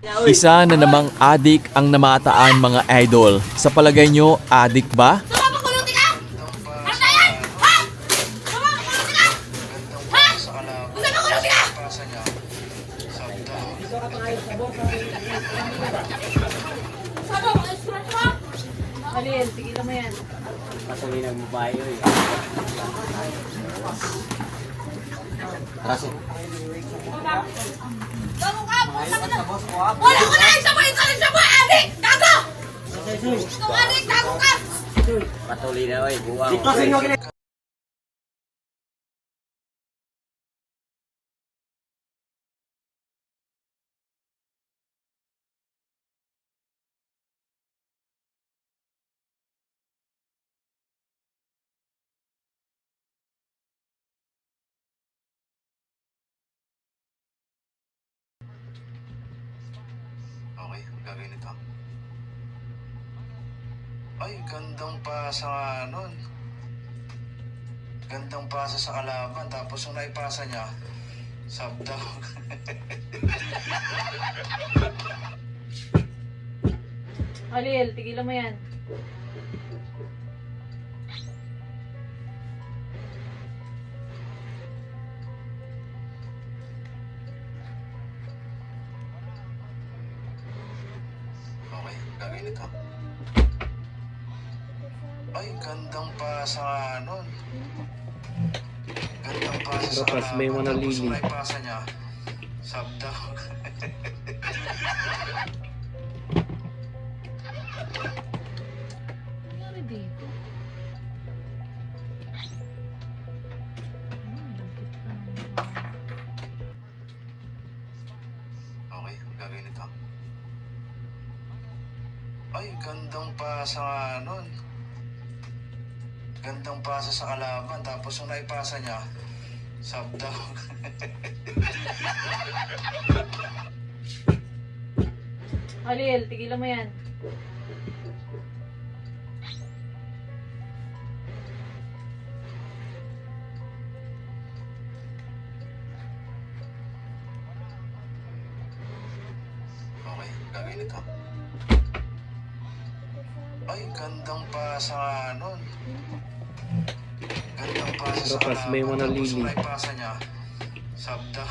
Isa na namang adik ang namataan mga idol. Sa palagay nyo, adik ba? Mapakuluti ka! Ano na yan? Ha? Mapakuluti ka! Ha? Gusto mapakuluti ka! Sabong, express mo? Alin, tigilan mo yan. Pasali ng babae yun. Raso. Sabong ka! Wala ko na! Isa mo! Isa mo! Adik! Gago! Itong adik! Gago ka! Patuloy na oy, buwang. Okay, gagawin ito. Ay, gandang pasa nga nun. Gandang pasa sa kalaban. Tapos nung naipasa niya, sub daw. Alin, tigilan mo yan. Okay, gagawin ito. Ay, gandang pasa nga nun. Gandang pasa sa Tapos kalaban. may Tapos manalili. nung naipasa niya, sub daw. Nangyari dito? Okay, gagawin ito. Ay, gandang pasa nga nun. Gandang pasa sa kalaban. Tapos nung naipasa niya, sub daw. Alin, tigilan mo yan. Okay, gagawin ito. Ay, gandang pasa nga nun. Gandang pasa sa Tapos may kalaban. Tapos manalili. nung naipasa niya, sub daw.